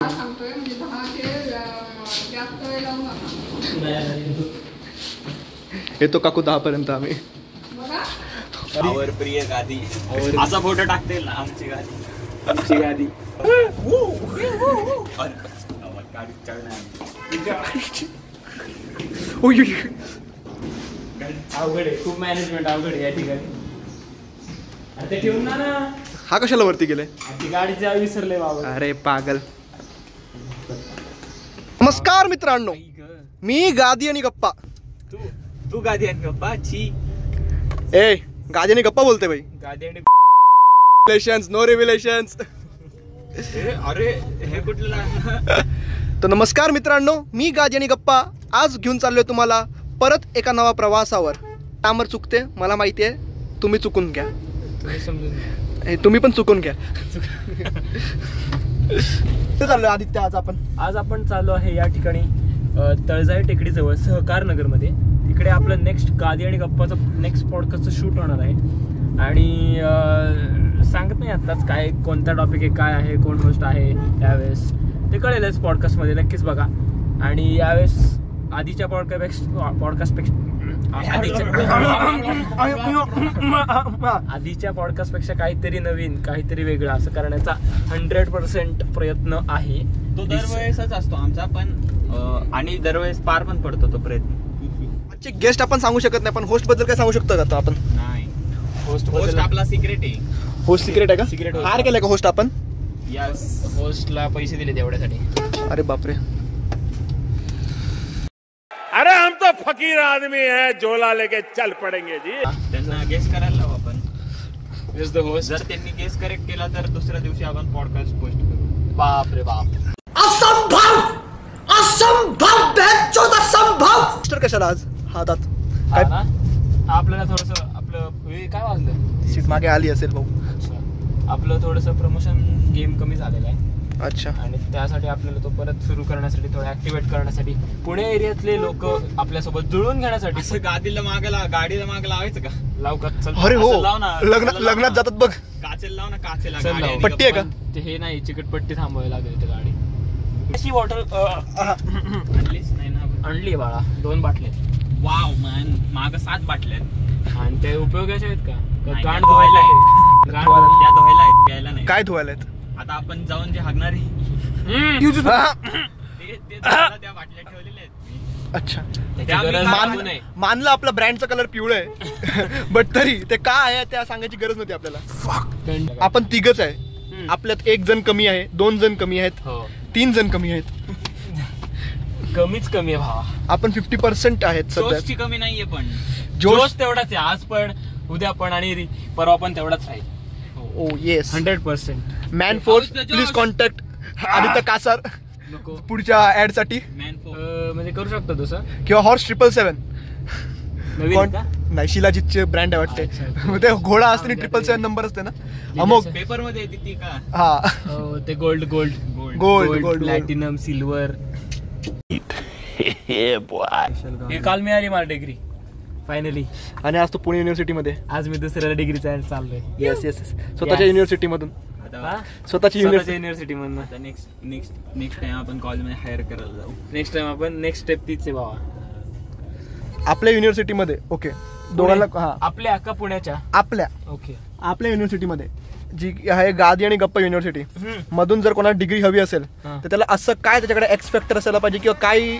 सांगतोय म्हणजे 10 जास्त वेळ लावू नका. येतो काकू 10 पर्यंत आम्ही. बघा आवर प्रिय गादी असा फोटो टाकते ना आमची गादी. आमची गादी अवघड आहे खूप मॅनेजमेंट अवघड आहे या ठिकाणी. आता ठेवून ना हा कशाला वरती गेले? ती गाडीच्या विसरले बाबा. अरे पागल. नमस्कार मित्रांनो, मी गादी आणि गप्पा. तू गादी आणि गप्पा छी. ए गादी आणि गप्पा बोलते भाई. गाडी आणि रिलेशन्स नो रिव्हिलेशन्स. अरे हे कुठलं? तर नमस्कार मित्रांनो, मी गादी आणि गप्पा आज घेऊन चाललोय तुम्हाला परत एका नवा प्रवासावर. टामर चुकते मला माहिती आहे, तुम्ही चुकून घ्या. तुम्ही समजून घ्या. तुम्ही पण चुकून घ्या. चाललोय आदित्य आज आपण चाललो आहे या ठिकाणी तळजाई टेकडीजवळ सहकार नगरमध्ये. तिकडे आपलं नेक्स्ट गादी आणि गप्पाचं नेक्स्ट पॉडकास्टचं शूट होणार आहे. आणि सांगत नाही आत्ताच काय कोणता टॉपिक आहे, काय आहे, कोण होस्ट आहे यावेळेस ते कळेलच पॉडकास्टमध्ये. नक्कीच बघा. आणि यावेळेस आधीच्या आधीच्या पॉडकास्टपेक्षा काहीतरी नवीन, काहीतरी वेगळं असं करण्याचा 100% प्रयत्न आहे. तो दरवेळेसच असतो आमचा, पण आणि दरवेळेस पार पण पडतो तो प्रयत्न. आजचे गेस्ट आपण सांगू शकत नाही, पण होस्ट बद्दल काय सांगू शकतो का आपण? नाही, होस्ट आपला सिक्रेट आहे. होस्ट सिक्रेट आहे का? सिक्रेट हार केलाय का होस्ट आपण? यस, होस्टला पैसे दिले तेवढ्यासाठी. अरे बापरे. अरे हम तो फकीर आदमी है, झोला लेके चल पड़ेंगे जी. त्यांना गेस करायला लावू आपण. Is the host. जर त्यांनी गेस करेक्ट केला तर दुसऱ्या दिवशी आपण पॉडकास्ट पोस्ट करू. बाप रे बाप. असंभव मिस्टर कशाला आज हातात काय ना आपल्याला थोडस आपलं काय वाजलं, सीट मागे आली असेल भाऊ. अच्छा, आपलं थोडंसं प्रमोशन गेम कमी झालेला आहे. अच्छा. आणि त्यासाठी आपल्याला तो परत सुरू करण्यासाठी, थोडं ऍक्टिव्हेट करण्यासाठी, पुणे एरियातले लोक आपल्यासोबत जुळून घेण्यासाठी असं गाडीला माग लावायचं का? लाव का? चल. अरे हो, लाव ना. लग्नात जातात बघ. काचेला लाव ना, काचेला. चल लाव. पट्टी आहे का? ते हे नाही, चिकटपट्टी थांबवावी लागेल ते गाडी. अशी बॉटल आणलीच नाही ना. आणली बाळा, 2 बाटल्या. वाव मॅन, माग 7 बाटल्या आहेत. आणि ते उपयोगाचे आहेत का? नाही, गाण त्या धुवायला आहेत. आहेत. त्या धुवायला आहेत, प्यायला नाही. काय धुवायला आहेत? आता आपण जाऊन जे हागणार आहे ते त्या बाटल्या ठेवलेल्या आहेत. अच्छा, त्याची गरज लागू नाही. मानलं आपला ब्रँडचा कलर पिवळा आहे, बट तरी ते काय आहे त्या सांगायची गरज नव्हती आपल्याला. आपण तिघच आहे, आपल्यात 1 जण कमी आहे, 2 जण कमी आहेत, 3 जण कमी आहेत. कमीच कमी आहे भावा. आपण 50% आहेत सध्या. जोशची कमी नाहीये, पण जोश तेवढाच आहे. आज पण, उद्या पण आणि परवा पण तेवढाच राहील. Oh yes, 100%. Man force please contact Aditya Kasar नको पुढच्या ऍड साठी. म्हणजे करू शकतो तसं, किंवा हॉर्स 777. नवीन का? नाही, शिलाजीतचे ब्रँड आहे वाटते. ते घोडा असते आणि 777 नंबर असते ना अमोक पेपर मध्ये येते ती का? हा, ते गोल्ड प्लॅटिनम सिल्वर. हे काल मिळाली मला डिग्री फायनली. आणि आज तो पुणे युनिव्हर्सिटी मध्ये. आज मी दुसऱ्या डिग्रीचा चाललोय. येस येस, स्वतःच्या युनिव्हर्सिटी मधून. स्वतःची युनिव्हर्सिटी मधून. आता नेक्स्ट टाइम आपण कॉलेजमध्ये हायर करायला जाऊ. नेक्स्ट टाइम आपण नेक्स्ट स्टेप तीच आहे बाबा, आपल्या युनिव्हर्सिटी मध्ये. ओके, दोघांना. हा, आपल्या अक्का पुण्याच्या आपल्या युनिव्हर्सिटी मध्ये जी आहे गादी आणि गप्पा युनिव्हर्सिटी मधून जर कोणाला डिग्री हवी असेल तर त्याला असं काय त्याच्याकडे एक्स फॅक्टर असायला पाहिजे, किंवा काही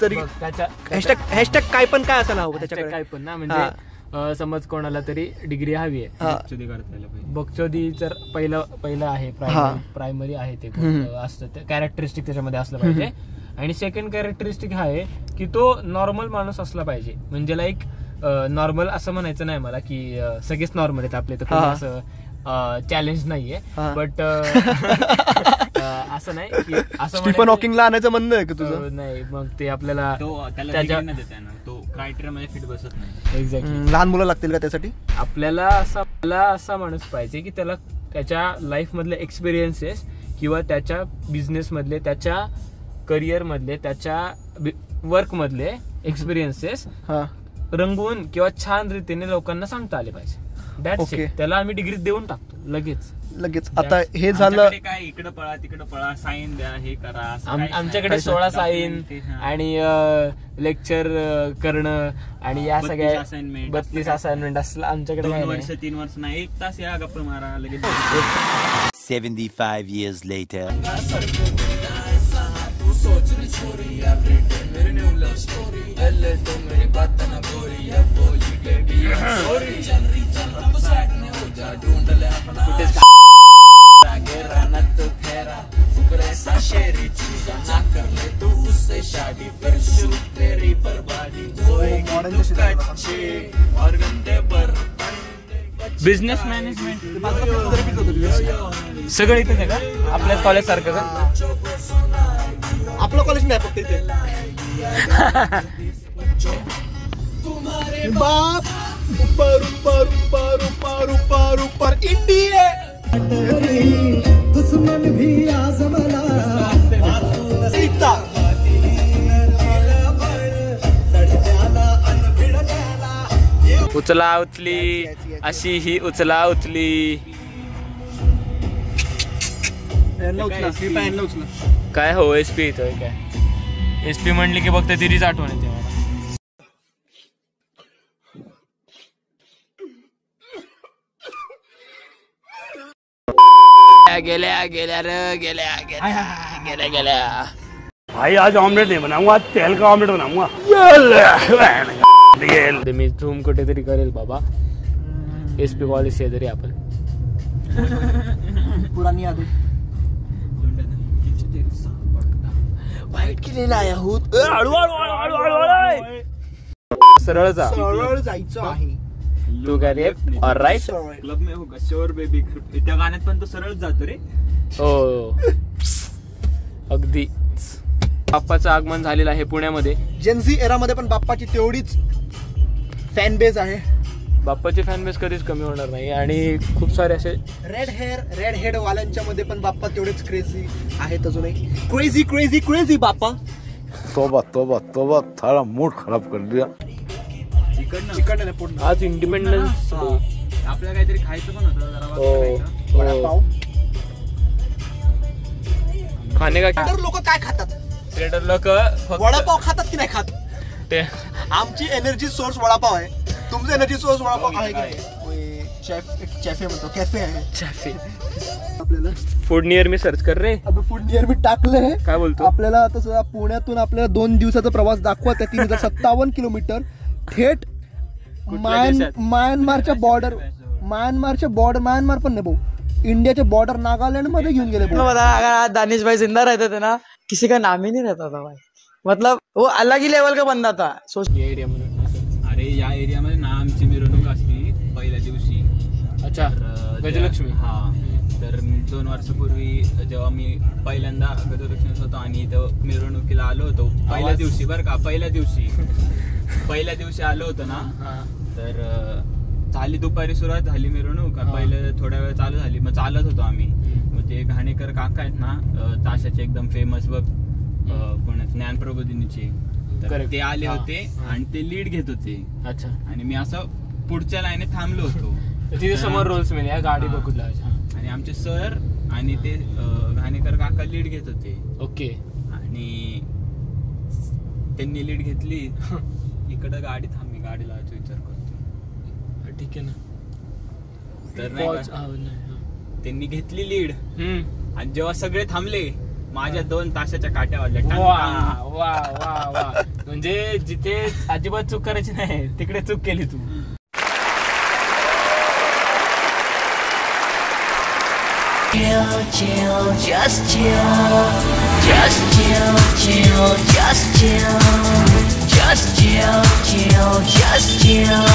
तरी हॅशटॅग काय पण काय असायला हवं त्याच्याकडे. काय पण ना, म्हणजे समज कोणाला तरी डिग्री हवी आहे, बकचोदी जर पहिलं आहे, प्रायमरी आहे, ते असतं ते कॅरेक्टरिस्टिक त्याच्यामध्ये असलं पाहिजे. आणि सेकंड कॅरेक्टरिस्टिक हा आहे की तो नॉर्मल माणूस असला पाहिजे. म्हणजे लाईक नॉर्मल असं म्हणायचं नाही मला की सगळेच नॉर्मल आहेत आपले, तर असं चॅलेंज नाहीये. बट असं नाही की असं स्टीफन हॉकिंगला आणायचं म्हणणं आहे की तुझं? नाही, मग ते आपल्याला तो क्रायटेरिया मध्ये फिट बसत नाही. एक्झॅक्टली. लहान मुलं लागतील का त्यासाठी? आपल्याला असा माणूस पाहिजे की त्याला त्याच्या लाईफ मधले एक्सपिरियन्सेस किंवा त्याच्या बिझनेस मधले, त्याच्या करिअर मधले, त्याच्या वर्क मधले एक्सपिरियन्सेस रंगवून किंवा छान रीतीने लोकांना सांगता आले पाहिजे. ओके. त्याला आम्ही डिग्री देऊन टाकतो लगेच. आता हे झालं काय इकडं पळा तिकडं पळा, साईन द्या, हे करा. आमच्याकडे 16 साईन आणि लेक्चर करणं आणि या सगळ्या 32 असाइनमेंट असलं आमच्याकडे. 2 वर्ष 3 वर्ष नाही, 1 तास या गप्पा मारा लगेच. 75 years later. बिझनेस मॅनेजमेंट सगळं इथेच आहे का आपल्या कॉलेज सारखं का? आपलं कॉलेज नाही फक्त इथे. बाप ऊपर ऊपर ऊपर ऊपर ऊपर ऊपर इंडिया दुश्मन भी आजमला सीता. उचला उचली अशी ही उचला उचली. काय हो एसपी येतोय काय? एसपी म्हणली की फक्त तिरीच आठवण येते मला. गेल्या गेल्या रे गेल्या गेल्या गेल्या. भाई आज ऑमलेट नहीं बनाऊंगा, आज तेल का ऑमलेट बनाऊंगा. मी झूम कुठेतरी करेल बाबा. एसपी कॉलेज शेजारी आपण पुरानी आदत वाईट केलेला आहे. सरळ जा, सरळ जायचं आहे. तू काय रे राईट क्लब में होगा श्योर बेबी. त्या गाण्यात पण तो सरळ जातो रे. हो अगदी. बाप्पाचं आगमन झालेलं आहे पुण्यामध्ये. जेनझी एरा मध्ये पण बाप्पाची तेवढीच फॅन बेस आहे. बाप्पाची फॅन बेस कधीच कमी होणार नाही. आणि खूप सारे असे रेड हेड वाल्यांच्या मध्ये पण बाप्पा तेवढेच क्रेझी आहेत अजूनही. क्रेझी क्रेझी क्रेझी बाप्पा. तोबा तोबा तोबा, थारा मूड खराब कर दिया. चिकन आज इंडिपेंडन्स आपल्याला काहीतरी खायचं पण होतं जरा. वडापाव. खाणे का लोक काय खातात? ट्रेडर लोक वडापाव खातात की नाही खात? ते आमची एनर्जी सोर्स वडापाव आहे. तुमचं एनर्जी सोर्स वडापाव आहे की नाही? कॅफे म्हणतो, कॅफे आहे आपल्याला. फूड नियर मी सर्च कर रे. अबे फूड नियर मी टाकलंय. काय बोलतो? आपल्याला तसं पुण्यातून आपल्याला 2 दिवसाचा प्रवास दाखवत आहे. 3057 किलोमीटर थेट म्यानमारच्या बॉर्डर म्यानमार पण नाही भाऊ, इंडियाच्या बॉर्डर नागालैंड मध्ये घेऊन गेले. अगर दानिश भाई जिंदा रहते थे ना, किसी का नाम ही नहीं रहता था भाई. मतलब वो अलग ही लेवल का बंदा था. अरे या एरियामध्ये ना आमची मिरवणूक असती पहिल्या दिवशी. अच्छा गजलक्ष्मी. हा तर 2 वर्षापूर्वी जेव्हा मी पहिल्यांदा गजलक्ष्मीत होतो आणि इथं मिरवणुकीला आलो होतो पहिल्या दिवशी बरं का. पहिल्या दिवशी आलो होतो ना, तर झाली दुपारी सुरुवात झाली मिरवणूक. पहिले थोड्या वेळ चालू झाली, मग चालत होतो आम्ही. म्हणजे घाणेकर काका आहेत ना ताशाचे एकदम फेमस बघ पुण्यात ज्ञानप्रबोधिनीचे, तर ते आले होते आणि ते लीड घेत होते. अच्छा. आणि मी असं पुढच्या लाईनीत थांबलो होतो. तिथे समोर रोल्स मिळेल गाडी बघून. आणि आमचे सर आणि ते घाणेकर काका लीड घेत होते. ओके. आणि त्यांनी लीड घेतली. इकडं गाडी थांबली, गाडी लावायचा विचार करतो. ठीक आहे ना. तर त्यांनी घेतली लीड आणि जेव्हा सगळे थांबले माझ्या 2 तासाच्या काट्या वाजल्या. वा वा वा. म्हणजे जिथे अजिबात चूक करायची नाही तिकडे चूक केली तू. Chill, just chill, just chill, chill, just chill, just chill, chill, just chill.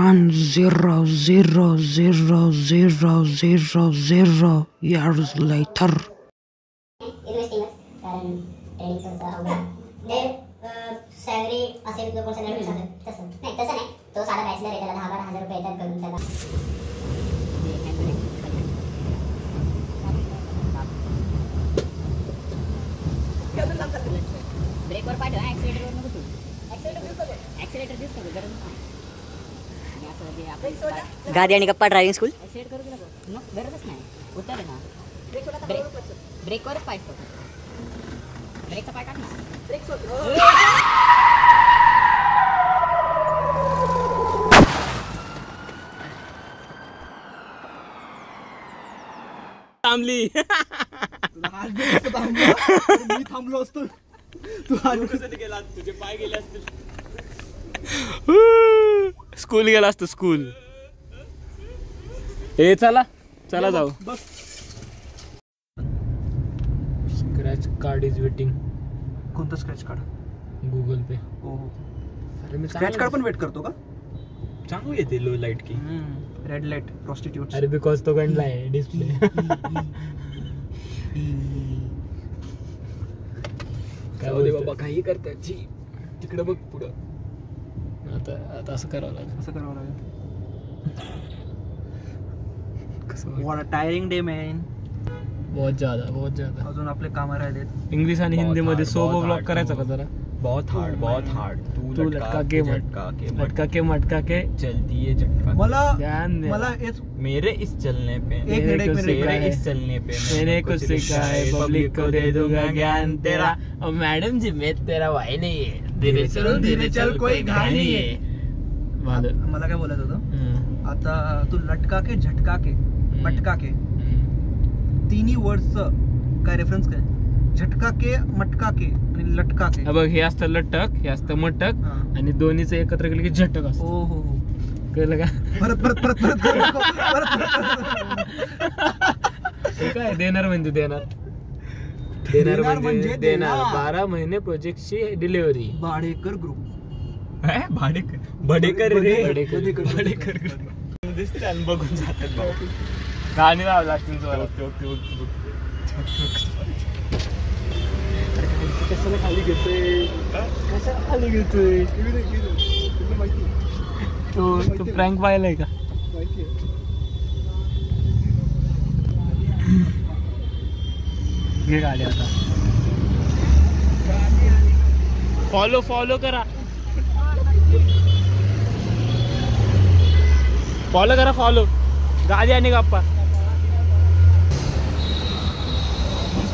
1,0,0,0,0,0 years later. कारण ट्रेनिंग थोडंसं अवघड म्हणजे सॅलरी असेल तर कोण सॅलरी मिळणार तसं नाही. तो साधा बॅचलर आहे, त्याला 10,000 रुपये येतात करून त्याला. ब्रेकवर पाठवा, ऍक्सिलेटरवर नको तू. ऍक्सिलेटर दिसतो गरम नाही. गादी आणि गप्पा ड्रायव्हिंग स्कूल शेअर करू नको गरजच नाही उतर आहे ना ब्रेकवरच पाय ब्रेकचा पाय टाक ना ब्रेक थांबली मी थांबलो असतो तू गेला तुझे पाय गेले असतील स्कूल गेला असतो स्कूल ए चला चला जाऊ स्क्रॅच कार्ड इज वेटिंग कोणतं स्क्रॅच कार्ड गुगल पे अरे मी स्क्रॅच कार्ड पण वेट करतो का चांगली येते लो लाईट की रेड लाईट प्रॉस्टिट्यूट अरे बिकॉज तो गंडला आहे डिस्प्ले काय होते बाबा काही करतात जी तिकडे बघ पुढं आता असं करावं लागेल What a tiring day, man. बहुत ज्यादा अजून आपले काम राहिलेत इंग्लिश आणि हिंदी मध्ये सोबो ब्लॉक करायचा का जरा बहुत हार्ड तू लटका के मटका के चलती है झटका मला इस मेरे इस चलने पे मेरे इस चलने पे मैंने कुछ सीखा है पब्लिक को दे दूंगा ज्ञान तेरा और मैडम जी मैं तेरा भाई नहीं है धीरे चल कोई घाई नहीं है मला काय बोलायचं होतं आता तू लटका के झटका के मटका के तिन्ही वर्डचं काय रेफरन्स काय झटका के मटका के आणि लटका के बघ हे असतं लटक हे असतं मटक आणि दोन्हीचं एकत्र केलं की झटक असतं हो कळलं का परत काय देणार म्हणजे देणार 12 महिने प्रोजेक्टची डिलिव्हरी भाडेकर ग्रुप बडेकर बघून जातात गाणी लावलं असतील कशाला खाली घेतोय तो प्रँक पाहिलाय का घे गाडी आता फॉलो करा गाडी आणि गप्पा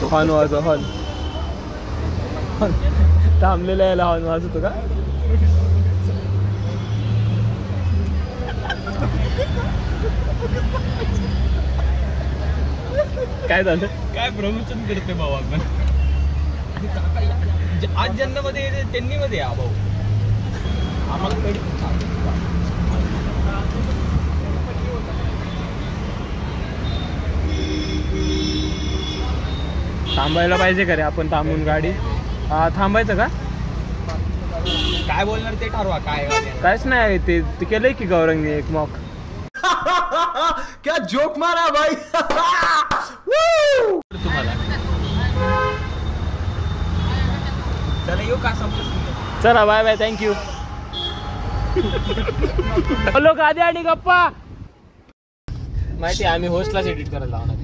हॉर्न वाजव हॉर्न थांबलेला याला हॉर्न वाजवतो का काय झालं काय प्रमोशन करते भाऊ आपण आज जन्मामध्ये त्यांनी मध्ये या भाऊ आम्हाला थांबायला पाहिजे का रे आपण थांबून गाडी थांबायचं का काय बोलणार ते ठरवा कायच नाही ते केलंय की गौरंगने एक मॉक क्या जोक मारा भाई तुम्हाला चला येऊ का संपलं चला बाय बाय थँक्यू हॅलो गादी आणि गप्पा माहिती आम्ही होस्टलाच एडिट करायला लावणार